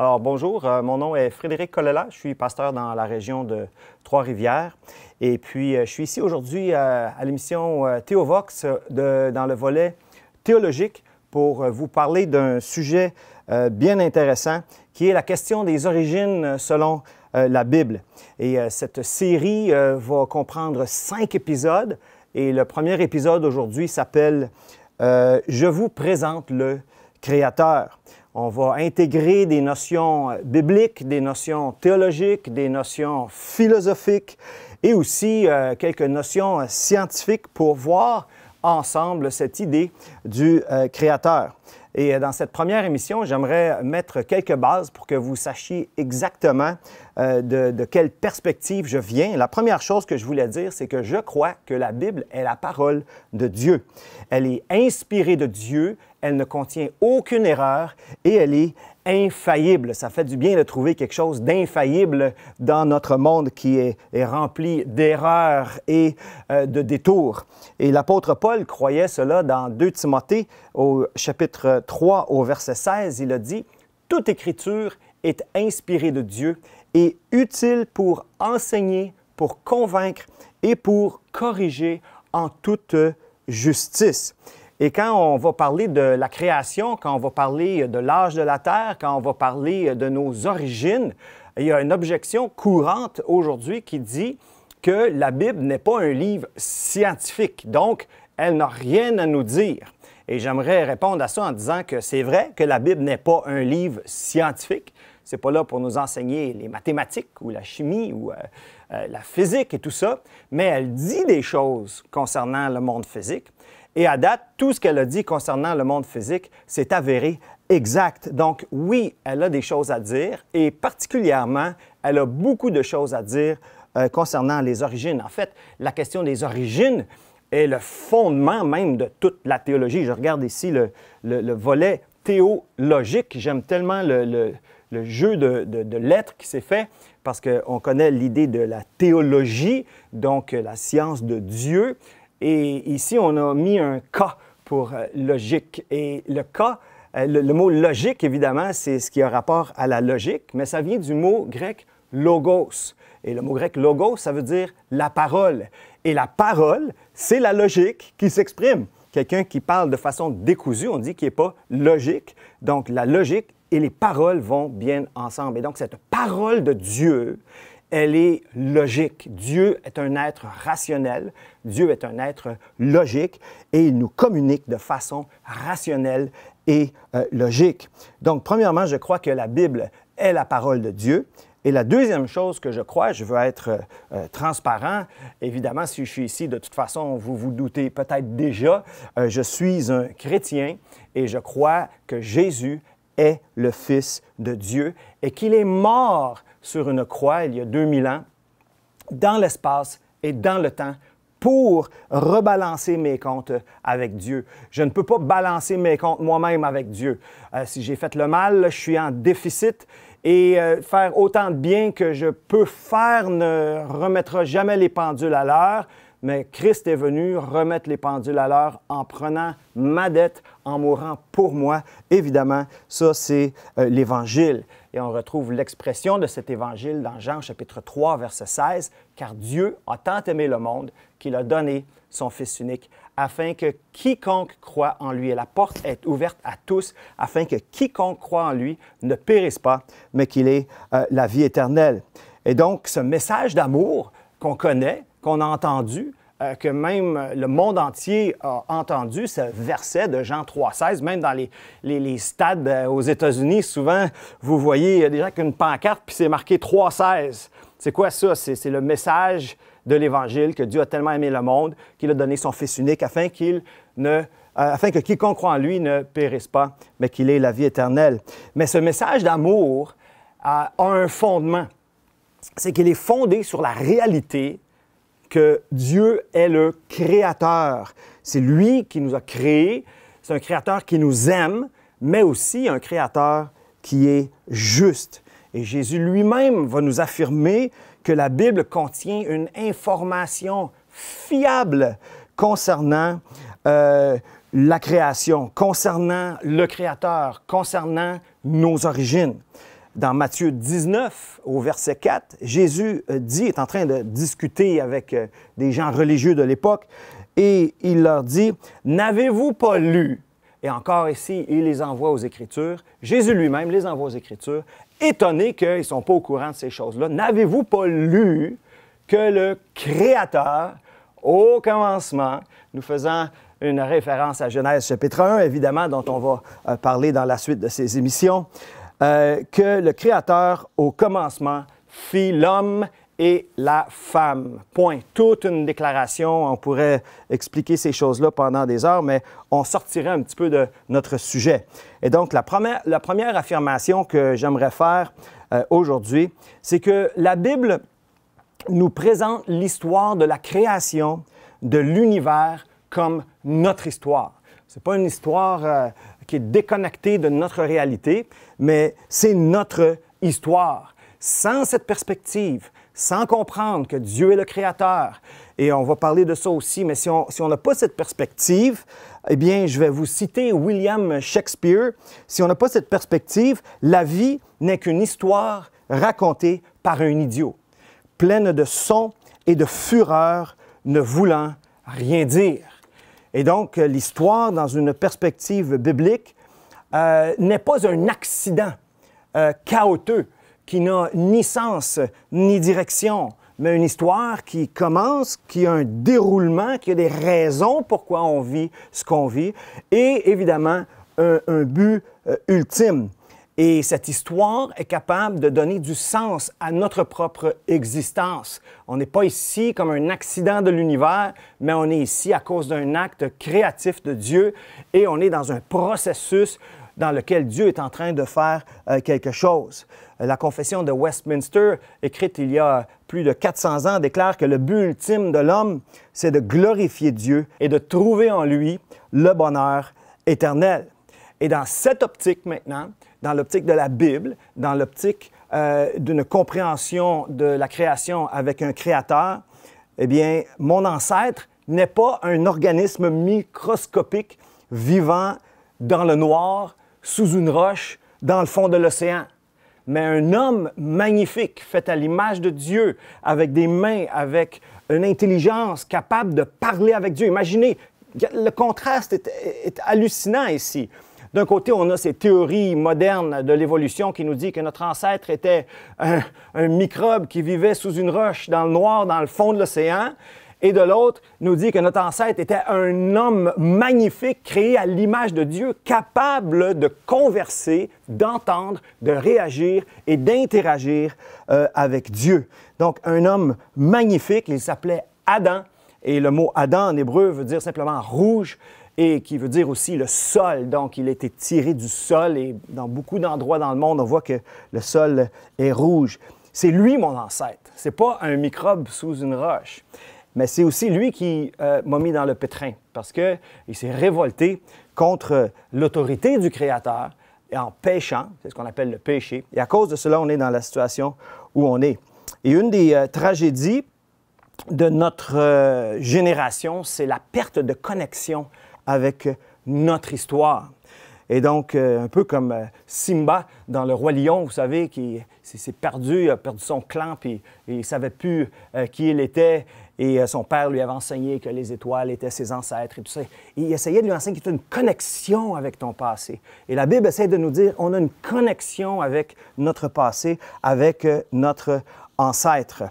Alors bonjour, mon nom est Frédéric Colella, je suis pasteur dans la région de Trois-Rivières et puis je suis ici aujourd'hui à l'émission Théovox dans le volet théologique pour vous parler d'un sujet bien intéressant qui est la question des origines selon la Bible. Et cette série va comprendre 5 épisodes et le premier épisode aujourd'hui s'appelle « Je vous présente le Créateur ». On va intégrer des notions bibliques, des notions théologiques, des notions philosophiques et aussi quelques notions scientifiques pour voir ensemble cette idée du Créateur. Et dans cette première émission, j'aimerais mettre quelques bases pour que vous sachiez exactement de quelle perspective je viens. La première chose que je voulais dire, c'est que je crois que la Bible est la parole de Dieu. Elle est inspirée de Dieu, elle ne contient aucune erreur et elle est infaillible. Ça fait du bien de trouver quelque chose d'infaillible dans notre monde qui est rempli d'erreurs et de détours. Et l'apôtre Paul croyait cela dans 2 Timothée au chapitre 3 au verset 16. Il a dit « Toute écriture est inspirée de Dieu et utile pour enseigner, pour convaincre et pour corriger en toute justice. » Et quand on va parler de la création, quand on va parler de l'âge de la Terre, quand on va parler de nos origines, il y a une objection courante aujourd'hui qui dit que la Bible n'est pas un livre scientifique, donc elle n'a rien à nous dire. Et j'aimerais répondre à ça en disant que c'est vrai que la Bible n'est pas un livre scientifique. Ce n'est pas là pour nous enseigner les mathématiques ou la chimie ou la physique et tout ça, mais elle dit des choses concernant le monde physique. Et à date, tout ce qu'elle a dit concernant le monde physique s'est avéré exact. Donc oui, elle a des choses à dire et particulièrement, elle a beaucoup de choses à dire concernant les origines. En fait, la question des origines est le fondement même de toute la théologie. Je regarde ici le volet théologique. J'aime tellement le jeu de lettres qui s'est fait parce qu'on connaît l'idée de la théologie, donc la science de Dieu. Et ici, on a mis un « K » pour logique. Et le « K », le mot « logique », évidemment, c'est ce qui a rapport à la logique, mais ça vient du mot grec « logos ». Et le mot grec « logos », ça veut dire « la parole ». Et la parole, c'est la logique qui s'exprime. Quelqu'un qui parle de façon décousue, on dit qu'il n'est pas logique. Donc, la logique et les paroles vont bien ensemble. Et donc, cette parole de Dieu, elle est logique. Dieu est un être rationnel, Dieu est un être logique et il nous communique de façon rationnelle et logique. Donc, premièrement, je crois que la Bible est la parole de Dieu. Et la deuxième chose que je crois, je veux être transparent, évidemment, si je suis ici, de toute façon, vous vous doutez peut-être déjà, je suis un chrétien et je crois que Jésus est le Fils de Dieu et qu'il est mort sur une croix il y a 2000 ans, dans l'espace et dans le temps, pour rebalancer mes comptes avec Dieu. Je ne peux pas balancer mes comptes moi-même avec Dieu. Si j'ai fait le mal, je suis en déficit et faire autant de bien que je peux faire ne remettra jamais les pendules à l'heure. Mais Christ est venu remettre les pendules à l'heure en prenant ma dette, en mourant pour moi. Évidemment, ça, c'est l'Évangile. Et on retrouve l'expression de cet Évangile dans Jean chapitre 3, verset 16. « Car Dieu a tant aimé le monde qu'il a donné son Fils unique, afin que quiconque croit en lui, et la porte est ouverte à tous, afin que quiconque croit en lui ne périsse pas, mais qu'il ait la vie éternelle. » Et donc, ce message d'amour qu'on connaît, qu'on a entendu, que même le monde entier a entendu, ce verset de Jean 3,16, même dans les stades aux États-Unis, souvent, vous voyez des gens qui ont une pancarte, puis c'est marqué 3,16. C'est quoi ça? C'est le message de l'Évangile, que Dieu a tellement aimé le monde, qu'il a donné son Fils unique, afin que quiconque croit en lui ne périsse pas, mais qu'il ait la vie éternelle. Mais ce message d'amour a un fondement. C'est qu'il est fondé sur la réalité que Dieu est le Créateur. C'est lui qui nous a créés, c'est un Créateur qui nous aime, mais aussi un Créateur qui est juste. Et Jésus lui-même va nous affirmer que la Bible contient une information fiable concernant la création, concernant le Créateur, concernant nos origines. dans Matthieu 19, au verset 4, Jésus est en train de discuter avec des gens religieux de l'époque, et il leur dit, « N'avez-vous pas lu? » Et encore ici, il les envoie aux Écritures. Jésus lui-même les envoie aux Écritures, étonné qu'ils ne sont pas au courant de ces choses-là. « N'avez-vous pas lu que le Créateur, au commencement, nous faisant une référence à Genèse chapitre 1, évidemment, dont on va parler dans la suite de ces émissions, que le Créateur, au commencement, fit l'homme et la femme. Point. Toute une déclaration. On pourrait expliquer ces choses-là pendant des heures, mais on sortirait un petit peu de notre sujet. Et donc, la première affirmation que j'aimerais faire aujourd'hui, c'est que la Bible nous présente l'histoire de la création de l'univers comme notre histoire. Ce n'est pas une histoire qui est déconnectée de notre réalité, mais c'est notre histoire. Sans cette perspective, sans comprendre que Dieu est le Créateur, et on va parler de ça aussi, mais si on n'a pas cette perspective, eh bien, je vais vous citer William Shakespeare. Si on n'a pas cette perspective, la vie n'est qu'une histoire racontée par un idiot, pleine de sons et de fureur, ne voulant rien dire. Et donc, l'histoire, dans une perspective biblique, n'est pas un accident chaotique qui n'a ni sens ni direction, mais une histoire qui commence, qui a un déroulement, qui a des raisons pourquoi on vit ce qu'on vit, et évidemment, un but ultime. Et cette histoire est capable de donner du sens à notre propre existence. On n'est pas ici comme un accident de l'univers, mais on est ici à cause d'un acte créatif de Dieu et on est dans un processus dans lequel Dieu est en train de faire quelque chose. La Confession de Westminster, écrite il y a plus de 400 ans, déclare que le but ultime de l'homme, c'est de glorifier Dieu et de trouver en lui le bonheur éternel. Et dans cette optique maintenant, dans l'optique de la Bible, dans l'optique d'une compréhension de la création avec un créateur, eh bien, mon ancêtre n'est pas un organisme microscopique vivant dans le noir, sous une roche, dans le fond de l'océan, mais un homme magnifique, fait à l'image de Dieu, avec des mains, avec une intelligence, capable de parler avec Dieu. Imaginez, le contraste est hallucinant ici. D'un côté, on a ces théories modernes de l'évolution qui nous disent que notre ancêtre était un microbe qui vivait sous une roche, dans le noir, dans le fond de l'océan. Et de l'autre, nous dit que notre ancêtre était un homme magnifique, créé à l'image de Dieu, capable de converser, d'entendre, de réagir et d'interagir avec Dieu. Donc, un homme magnifique, il s'appelait Adam. Et le mot Adam en hébreu veut dire simplement rouge, et qui veut dire aussi le sol. Donc, il a été tiré du sol et dans beaucoup d'endroits dans le monde, on voit que le sol est rouge. C'est lui mon ancêtre. Ce n'est pas un microbe sous une roche. Mais c'est aussi lui qui m'a mis dans le pétrin parce qu'il s'est révolté contre l'autorité du Créateur et en péchant, c'est ce qu'on appelle le péché. Et à cause de cela, on est dans la situation où on est. Et une des tragédies de notre génération, c'est la perte de connexion avec notre histoire. Et donc, un peu comme Simba dans Le Roi Lion, vous savez, qui s'est perdu, a perdu son clan, puis il ne savait plus qui il était. Et son père lui avait enseigné que les étoiles étaient ses ancêtres et tout ça. Et il essayait de lui enseigner qu'il y a une connexion avec ton passé. Et la Bible essaie de nous dire on a une connexion avec notre passé, avec notre ancêtre.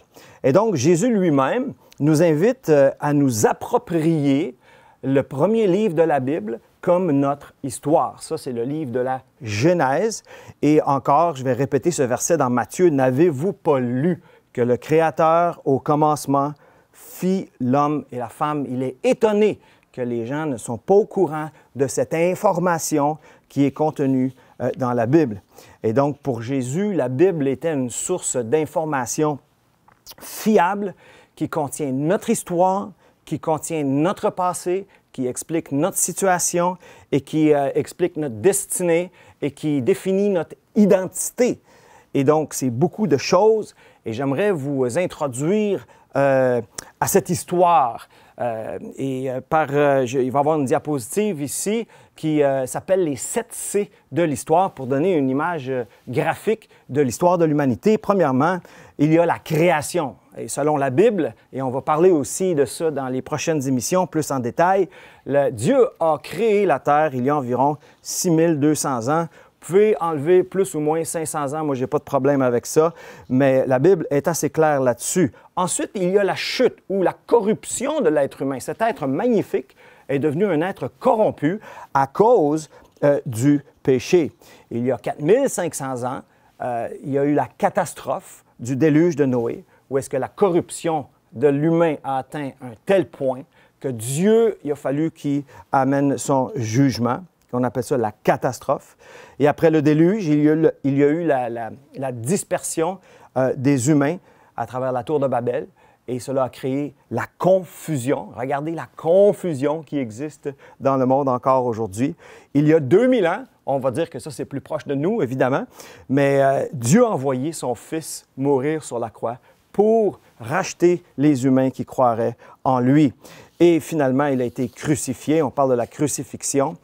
Et donc, Jésus lui-même nous invite à nous approprier le premier livre de la Bible comme notre histoire. Ça, c'est le livre de la Genèse. Et encore, je vais répéter ce verset dans Matthieu. « N'avez-vous pas lu que le Créateur, au commencement, fit l'homme et la femme? » Il est étonné que les gens ne sont pas au courant de cette information qui est contenue dans la Bible. Et donc, pour Jésus, la Bible était une source d'information fiable qui contient notre histoire, qui contient notre passé, qui explique notre situation et qui explique notre destinée et qui définit notre identité. Et donc, c'est beaucoup de choses et j'aimerais vous introduire à cette histoire Il va y avoir une diapositive ici qui s'appelle les 7 C de l'histoire pour donner une image graphique de l'histoire de l'humanité. Premièrement, il y a la création. Et selon la Bible, et on va parler aussi de ça dans les prochaines émissions plus en détail, Dieu a créé la Terre il y a environ 6200 ans. Vous pouvez enlever plus ou moins 500 ans, moi je n'ai pas de problème avec ça, mais la Bible est assez claire là-dessus. Ensuite, il y a la chute ou la corruption de l'être humain. Cet être magnifique est devenu un être corrompu à cause du péché. Il y a 4500 ans, il y a eu la catastrophe du déluge de Noé, où est-ce que la corruption de l'humain a atteint un tel point que Dieu, il a fallu qu'il amène son jugement. On appelle ça la catastrophe. Et après le déluge, il y a eu la dispersion des humains à travers la tour de Babel. Et cela a créé la confusion. Regardez la confusion qui existe dans le monde encore aujourd'hui. Il y a 2000 ans, on va dire que ça c'est plus proche de nous, évidemment, mais Dieu a envoyé son Fils mourir sur la croix pour racheter les humains qui croiraient en lui. Et finalement, il a été crucifié. On parle de la crucifixion.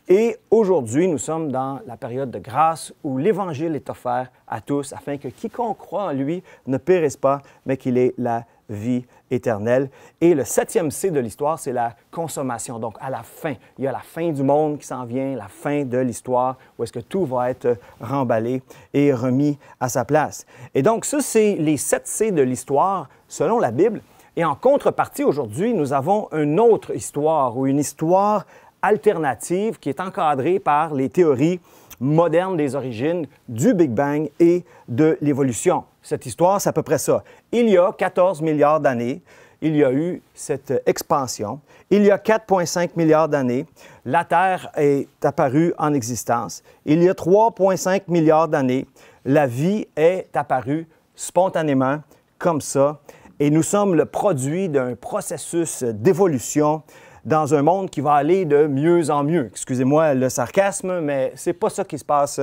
Et aujourd'hui, nous sommes dans la période de grâce où l'Évangile est offert à tous afin que quiconque croit en lui ne périsse pas, mais qu'il ait la vie éternelle. Et le 7e C de l'histoire, c'est la consommation. Donc, à la fin, il y a la fin du monde qui s'en vient, la fin de l'histoire, où est-ce que tout va être remballé et remis à sa place. Et donc, ça, c'est les 7 C de l'histoire selon la Bible. Et en contrepartie, aujourd'hui, nous avons une autre histoire ou une histoire alternative qui est encadrée par les théories modernes des origines du Big Bang et de l'évolution. Cette histoire, c'est à peu près ça. Il y a 14 milliards d'années, il y a eu cette expansion. Il y a 4,5 milliards d'années, la Terre est apparue en existence. Il y a 3,5 milliards d'années, la vie est apparue spontanément comme ça. Et nous sommes le produit d'un processus d'évolution dans un monde qui va aller de mieux en mieux. Excusez-moi le sarcasme, mais ce n'est pas ça qui se passe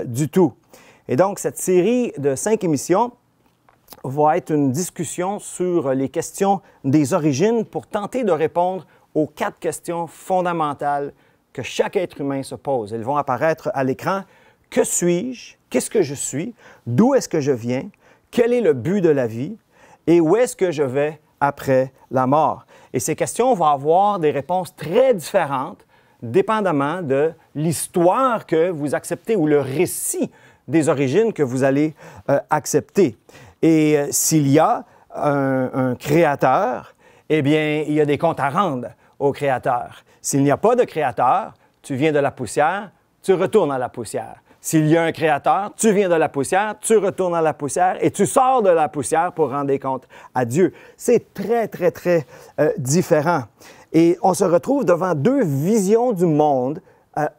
du tout. Et donc, cette série de 5 émissions va être une discussion sur les questions des origines pour tenter de répondre aux 4 questions fondamentales que chaque être humain se pose. Elles vont apparaître à l'écran. Que suis-je? Qu'est-ce que je suis? D'où est-ce que je viens? Quel est le but de la vie? Et où est-ce que je vais après la mort? Et ces questions vont avoir des réponses très différentes, dépendamment de l'histoire que vous acceptez ou le récit des origines que vous allez accepter. Et s'il y a un créateur, eh bien, il y a des comptes à rendre au créateur. S'il n'y a pas de créateur, tu viens de la poussière, tu retournes à la poussière. S'il y a un créateur, tu viens de la poussière, tu retournes à la poussière et tu sors de la poussière pour rendre des comptes à Dieu. C'est très, très, très différent. Et on se retrouve devant 2 visions du monde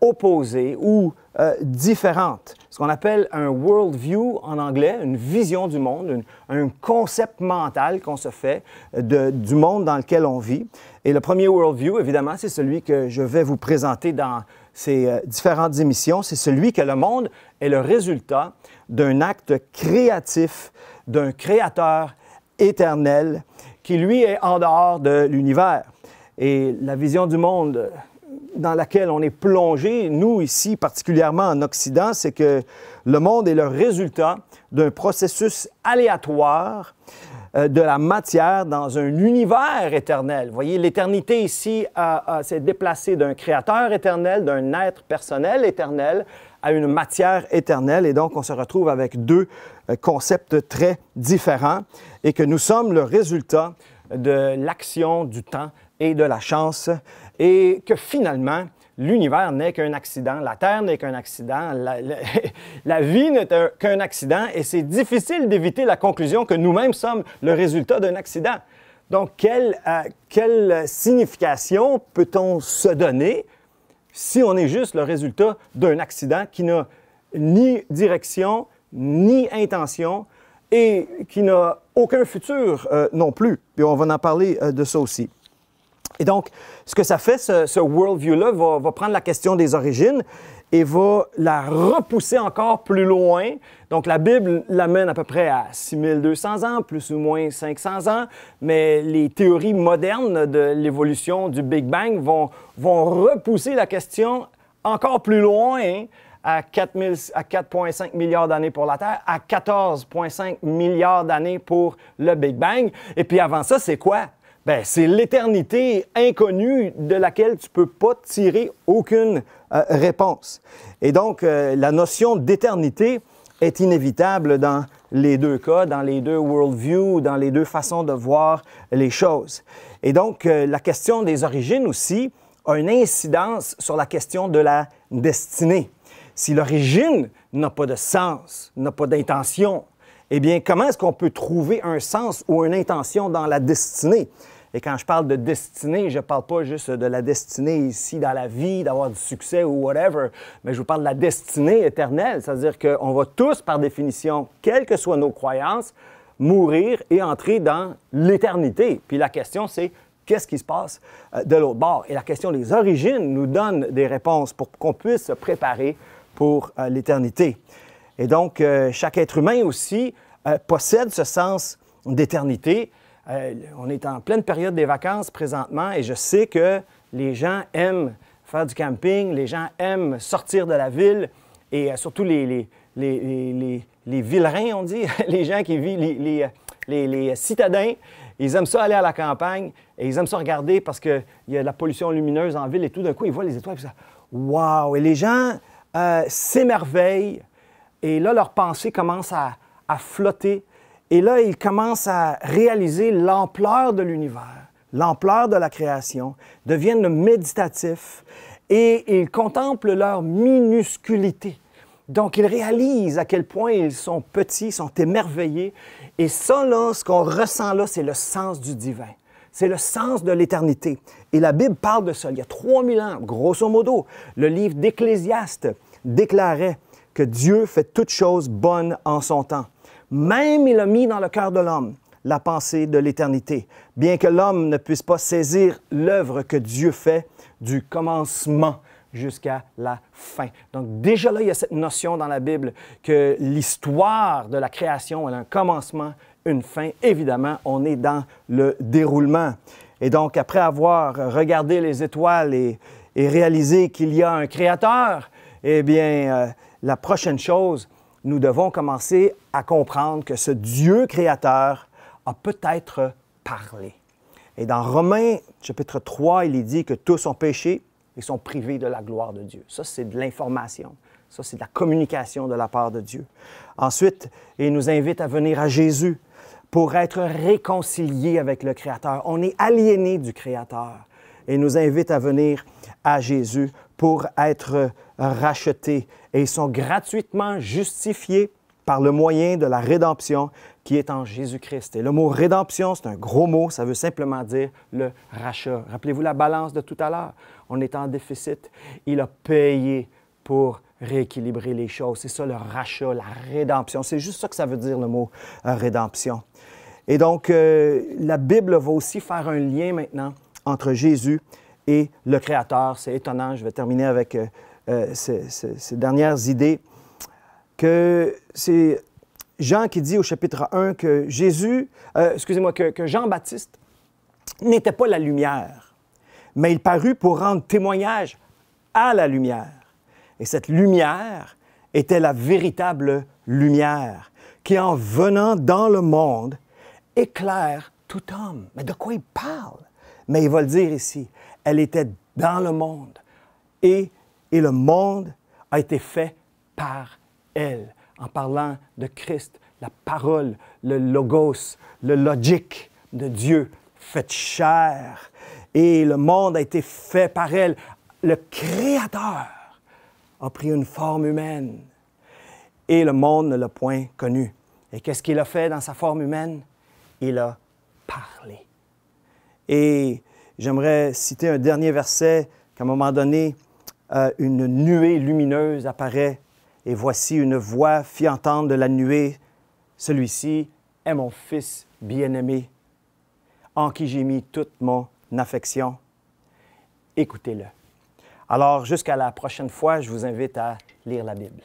opposées ou différentes. Ce qu'on appelle un worldview en anglais, une vision du monde, un concept mental qu'on se fait du monde dans lequel on vit. Et le premier worldview, évidemment, c'est celui que je vais vous présenter dans ces différentes émissions. C'est celui que le monde est le résultat d'un acte créatif, d'un créateur éternel qui, lui, est en dehors de l'univers. Et la vision du monde dans laquelle on est plongé, nous ici, particulièrement en Occident, c'est que le monde est le résultat d'un processus aléatoire de la matière dans un univers éternel. Vous voyez, l'éternité ici s'est déplacée d'un créateur éternel, d'un être personnel éternel, à une matière éternelle. Et donc, on se retrouve avec 2 concepts très différents et que nous sommes le résultat de l'action, du temps et de la chance, et que finalement, l'univers n'est qu'un accident, la Terre n'est qu'un accident, la vie n'est qu'un accident, et c'est difficile d'éviter la conclusion que nous-mêmes sommes le résultat d'un accident. Donc, quelle signification peut-on se donner si on est juste le résultat d'un accident qui n'a ni direction, ni intention, et qui n'a aucun futur non plus? Puis on va en parler de ça aussi. Et donc, ce que ça fait, ce worldview-là va prendre la question des origines et va la repousser encore plus loin. Donc, la Bible l'amène à peu près à 6200 ans, plus ou moins 500 ans, mais les théories modernes de l'évolution du Big Bang vont repousser la question encore plus loin, à 4,5 milliards d'années pour la Terre, à 14,5 milliards d'années pour le Big Bang. Et puis avant ça, c'est quoi? Bien, c'est l'éternité inconnue de laquelle tu ne peux pas tirer aucune réponse. Et donc, la notion d'éternité est inévitable dans les deux cas, dans les deux worldviews, dans les deux façons de voir les choses. Et donc, la question des origines aussi a une incidence sur la question de la destinée. Si l'origine n'a pas de sens, n'a pas d'intention, eh bien, comment est-ce qu'on peut trouver un sens ou une intention dans la destinée? Et quand je parle de destinée, je ne parle pas juste de la destinée ici dans la vie, d'avoir du succès ou whatever, mais je vous parle de la destinée éternelle, c'est-à-dire qu'on va tous, par définition, quelles que soient nos croyances, mourir et entrer dans l'éternité. Puis la question, c'est qu'est-ce qui se passe de l'autre bord? Et la question des origines nous donne des réponses pour qu'on puisse se préparer pour l'éternité. Et donc, chaque être humain aussi possède ce sens d'éternité. On est en pleine période des vacances présentement et je sais que les gens aiment faire du camping, les gens aiment sortir de la ville et surtout les villerins, on dit, les gens qui vivent, les citadins, ils aiment ça aller à la campagne et ils aiment ça regarder parce qu'il y a de la pollution lumineuse en ville et tout d'un coup, ils voient les étoiles et ça, wow! Et les gens s'émerveillent et là, leur pensée commence à flotter et là, ils commencent à réaliser l'ampleur de l'univers, l'ampleur de la création, deviennent méditatifs et ils contemplent leur minusculité. Donc, ils réalisent à quel point ils sont petits, sont émerveillés. Et ça, là, ce qu'on ressent là, c'est le sens du divin. C'est le sens de l'éternité. Et la Bible parle de ça. Il y a 3000 ans, grosso modo, le livre d'Ecclésiaste déclarait que Dieu fait toutes choses bonnes en son temps. Même il a mis dans le cœur de l'homme la pensée de l'éternité, bien que l'homme ne puisse pas saisir l'œuvre que Dieu fait du commencement jusqu'à la fin. Donc déjà là, il y a cette notion dans la Bible que l'histoire de la création a un commencement, une fin. Évidemment, on est dans le déroulement. Et donc, après avoir regardé les étoiles et réalisé qu'il y a un créateur, eh bien, la prochaine chose, nous devons commencer à comprendre que ce Dieu créateur a peut-être parlé. Et dans Romains, chapitre 3, il est dit que tous ont péché et sont privés de la gloire de Dieu. Ça, c'est de l'information. Ça, c'est de la communication de la part de Dieu. Ensuite, il nous invite à venir à Jésus pour être réconciliés avec le Créateur. On est aliéné du Créateur. Et il nous invite à venir à Jésus pour être rachetés. Et ils sont gratuitement justifiés par le moyen de la rédemption qui est en Jésus-Christ. Et le mot rédemption, c'est un gros mot, ça veut simplement dire le rachat. Rappelez-vous la balance de tout à l'heure. On est en déficit. Il a payé pour rééquilibrer les choses. C'est ça le rachat, la rédemption. C'est juste ça que ça veut dire le mot rédemption. Et donc, la Bible va aussi faire un lien maintenant entre Jésus et le Créateur. C'est étonnant, je vais terminer avec ces dernières idées, que c'est Jean qui dit au chapitre 1 que que Jean-Baptiste n'était pas la lumière, mais il parut pour rendre témoignage à la lumière. Et cette lumière était la véritable lumière qui, en venant dans le monde, éclaire tout homme. Mais de quoi il parle? Mais il va le dire ici. Elle était dans le monde et le monde a été fait par elle. En parlant de Christ, la parole, le logos, le logique de Dieu fait chair. Et le monde a été fait par elle. Le Créateur a pris une forme humaine et le monde ne l'a point connu. Et qu'est-ce qu'il a fait dans sa forme humaine? Il a parlé. Et j'aimerais citer un dernier verset qu'à un moment donné, une nuée lumineuse apparaît et voici une voix fit entendre de la nuée, celui-ci est mon Fils bien-aimé, en qui j'ai mis toute mon affection. Écoutez-le. Alors, jusqu'à la prochaine fois, je vous invite à lire la Bible.